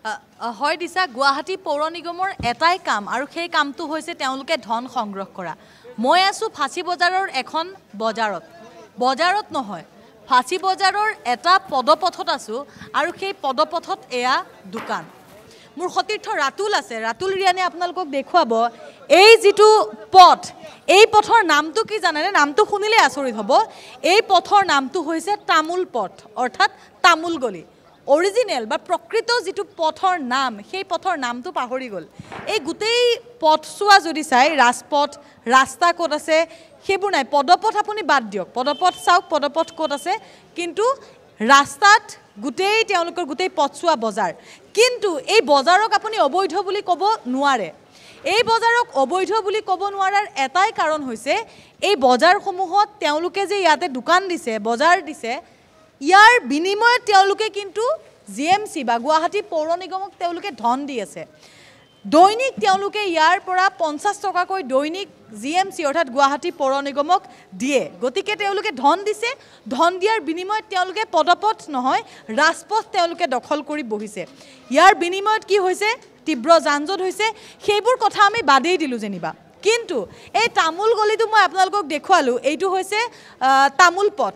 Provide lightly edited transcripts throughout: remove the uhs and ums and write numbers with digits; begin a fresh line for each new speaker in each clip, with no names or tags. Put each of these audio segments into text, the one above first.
হয় দিছা গুৱাহাটী পৌৰ নিগমৰ এটাই কাম আৰু সেই কামটো হৈছে তেওঁলোকে ধন সংগ্ৰহ কৰা মই আছো ফাঁচী বজাৰৰ এখন বজাৰত নহয় ফাঁচী বজাৰৰ এটা পদপথত আছো আৰু সেই পদপথত এয়া দোকান মোৰ সতীৰ্থ ৰাতুল আছে ৰাতুল ৰিয়ানে আপোনালোকক দেখুৱাব এই যেটো পথ এই পথৰ নামটো কি জানেনে নামটো শুনিলে আচৰিত হ'ব এই পথৰ নামটো হৈছে তামুল পথ অৰ্থাৎ তামুল গলি অৰিজিনেল বা প্ৰকৃত যেটো পথৰ নাম সেই পথৰ নামটো পাহৰি গল এই গুটেই পথছোৱা যদি চাই ৰাজপথ ৰাস্তা ক'ত আছে সেইবোৰ নাই পদপথ আপুনি বাদ দিয়ক পদপথ চাওক পদপথ ক'ত আছে কিন্তু ৰাস্তাত গুটেই তেওঁলোকৰ গুটেই পথছোৱা বজাৰ কিন্তু এই বজাৰক আপুনি অবৈধ বুলি ক'ব নোৱাৰে এই বজাৰক অবৈধ বুলি ক'ব নোৱাৰাৰ এটাই কাৰণ হৈছে এই বজাৰসমূহত তেওঁলোকে যে ইয়াতে দোকান দিছে বজাৰ দিছে ইয়াৰ বিনিময়ত তেওঁলোকে কিন্তু জিএমচি বা গুৱাহাটী পৌৰ নিগমক তেওঁলোকে ধন দি আছে দৈনিক তেওঁলোকে ইয়াৰ পৰা 50 টকাকৈ দৈনিক জিএমচি অৰ্থাৎ গুৱাহাটী পৌৰ নিগমক দিয়ে গতিকে তেওঁলোকে ধন দিছে ধন দিয়াৰ বিনিময়ত তেওঁলোকে পদপথ নহয় ৰাজপথ তেওঁলোকে দখল কৰি বহিছে ইয়াৰ বিনিময়ত কি হৈছে তীব্ৰ যানজট হৈছে সেইবোৰ কথা আমি বাদেই দিলো যেনিবা কিন্তু এই তামুল গলিটো মই আপোনালোকক দেখুৱালো এইটো হৈছে তামুল পথ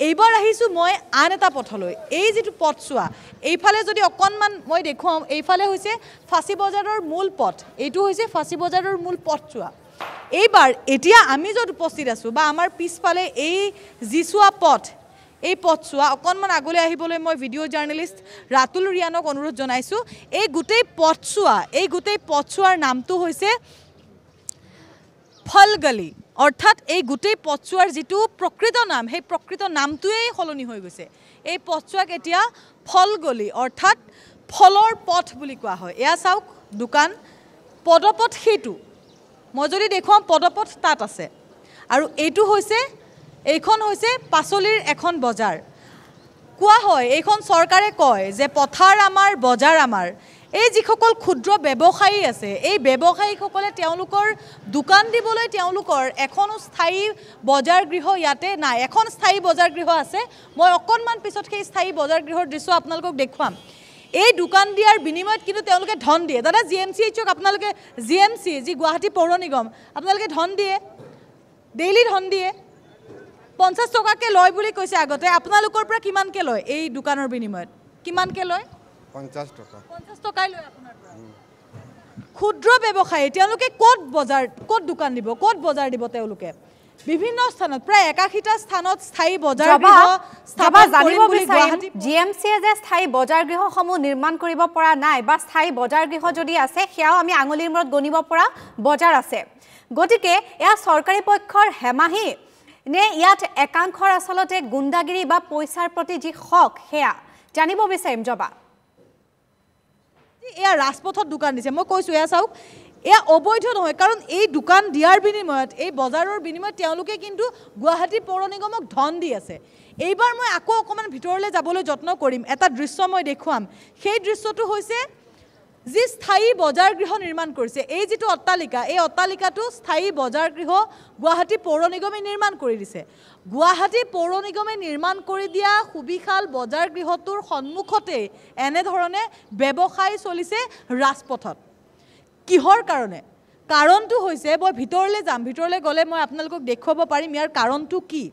এইবাৰ আহিছো মই আন এটা পথলৈ এই যেটো পথছোৱা এইফালে যদি অকনমান মই দেখুৱাম এইফালে হৈছে ফাঁচী বজাৰৰ মূল পথ এইটো হৈছে ফাঁচী বজাৰৰ মূল পথছোৱা এইবাৰ এতিয়া আমি যত উপস্থিত আছো বা আমাৰ পিছফালে এই জিছোৱা পথ এই পথছোৱা অকনমান আগলৈ আহিবলৈ মই ভিডিও জাৰ্নালিষ্ট ৰাতুল ৰিয়ানক অনুৰোধ জনাইছো এই গুটেই পথছোৱাৰ নামটো হৈছে ফলগলি অৰ্থাৎ এই গুটেই পথছোৱাৰ যেটো প্ৰকৃত নাম সেই প্ৰকৃত নামটোৱেই হলনি হৈ গৈছে এই পথছোৱাক এতিয়া ফলগলি অৰ্থাৎ ফলৰ পথ বুলি কোৱা হয় এয়া চাওক দোকান পদপথ হেতু মই যদি দেখুৱাম পদপথ তাত আছে আৰু এইটো হৈছে এইখন হৈছে পাচলিৰ এখন বজাৰ কোৱা হয় এইখন চৰকাৰে কয় যে পথাৰ আমাৰ বজাৰ আমাৰ এই যিসকল ক্ষুদ্ৰ ব্যৱসায়ী আছে এই ব্যৱসায়ীসকলে তেওঁলোকৰ দোকান দিবলৈ তেওঁলোকৰ এখন স্থায়ী বজাৰ গৃহ ইয়াতে নাই এখন স্থায়ী বজাৰ গৃহ আছে মই অকনমান পিছত সেই স্থায়ী বজাৰ গৃহৰ দৃশ্য আপোনালোকক দেখুৱাম এই দোকান দিয়াৰ বিনিময়ত কিন্তু তেওঁলোকে ধন দিয়ে দাদা জিএমচি চক আপোনালোকে জিএমচি যি গুৱাহাটী পৌৰ নিগম আপোনালোকে ধন দিয়ে ডেইলি ধন দিয়ে 50 টকাকে লয় বুলি কৈছে আগতে আপোনালোকৰ পৰা কিমানকে লয় এই দোকানৰ বিনিময়ত কিমানকে লয়
50 টকা
50 টকাই লয় আপোনাৰ পৰা ক্ষুদ্ৰ ব্যৱসায়ী তেওঁলোকে ক'ত দোকান দিব ক'ত বজাৰ দিব তেওঁলোকে বিভিন্ন স্থানত প্ৰায় 81টা স্থানত স্থায়ী বজাৰ গৃহ স্থাপন কৰিব বুলি গুৱাহাটী
জিএমচি যে স্থায়ী বজাৰ গৃহসমূহ নিৰ্মাণ কৰিব পৰা নাই বা স্থায়ী বজাৰ গৃহ যদি আছে সেয়াও আমি আঙুলিৰ মূৰত গণিব পৰা বজাৰ আছে গতিকে এয়া চৰকাৰী পক্ষৰ হেমাহি নে ইয়াত একাংশৰ আসলতে গুণ্ডাগিৰি বা পইচাৰ প্ৰতি যি হক হেয়া জানিব বিচাৰিম জবা
এয়া ৰাজপথত দোকান দিছে মই কৈছো এয়া চাওক এয়া অবৈধ নহয় কাৰণ এই দোকান দিয়াৰ বিনিময়ত এই বজাৰৰ বিনিময়ত তেওঁলোকে কিন্তু গুৱাহাটী পৌৰ নিগমক ধন দি আছে এইবাৰ মই আকৌ অকমান ভিতৰলৈ যাবলৈ যত্ন কৰিম এটা দৃশ্য মই দেখুৱাম সেই দৃশ্যটো হৈছে যি স্থায়ী বজাৰ গৃহ নিৰ্মাণ কৰিছে এই যেটো অট্টালিকা এই অট্টালিকাটো স্থায়ী বজাৰ গৃহ গুৱাহাটী পৌৰ নিগমে নিৰ্মাণ কৰি দিছে গুৱাহাটী পৌৰ নিগমে নিৰ্মাণ কৰি দিয়া সুবিশাল বজাৰ গৃহটোৰ সন্মুখতে এনে ধৰণে ব্যৱসায় চলিছে ৰাজপথত কিহৰ কাৰণে কাৰণটো হৈছে মই ভিতৰলৈ যাম ভিতৰলৈ গলে মই আপোনালোকক দেখুৱাব পাৰিম ইয়াৰ কাৰণটো কি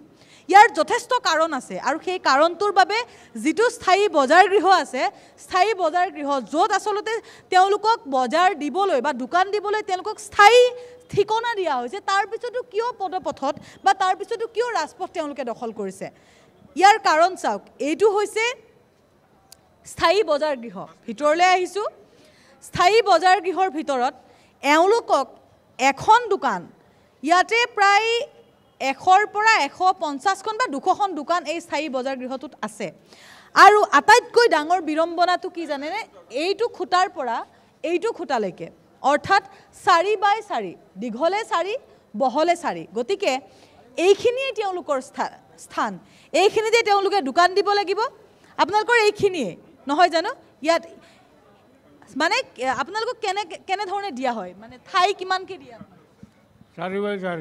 ইয়াৰ যথেষ্ট কাৰণ আছে আৰু সেই কাৰণটোৰ বাবে যেটো স্থায়ী বজাৰ গৃহ আছে স্থায়ী বজাৰ গৃহ য'ত আসলতে তেওঁলোকক বজাৰ দিবলৈ বা দোকান দিবলৈ তেওঁলোকক স্থায়ী ঠিকনা দিয়া হৈছে তাৰ পিছতো কিয় পদপথত বা তাৰ পিছতো কিয় ৰাজপথ তেওঁলোকে দখল কৰিছে ইয়াৰ কাৰণ চাওক এইটো হৈছে স্থায়ী বজাৰ গৃহ ভিতৰলৈ আহিছো স্থায়ী বজাৰ গৃহৰ ভিতৰত এওঁলোকক এখন দোকান ইয়াতে প্ৰায় 100ৰ পৰা 150 খন বা 200 খন দোকান এই স্থায়ী বজাৰ গৃহটোত আছে আৰু আটাইতকৈ ডাঙৰ বিৰম্বনাটো কি জানেনে এইটো খুটাৰ পৰা এইটো খুটালৈকে অৰ্থাৎ 4x4 দীঘলে 4 বহলে 4 গতিকে এইখিনিয়ে তেওঁলোকৰ স্থান এইখিনিতে তেওঁলোকে দোকান দিব লাগিব আপোনালোকৰ এইখিনিয়ে নহয় জানো ইয়াত মানে আপোনালোকক কেনে ধৰণে দিয়া হয় মানে ঠাই কিমানকে দিয়া
4x4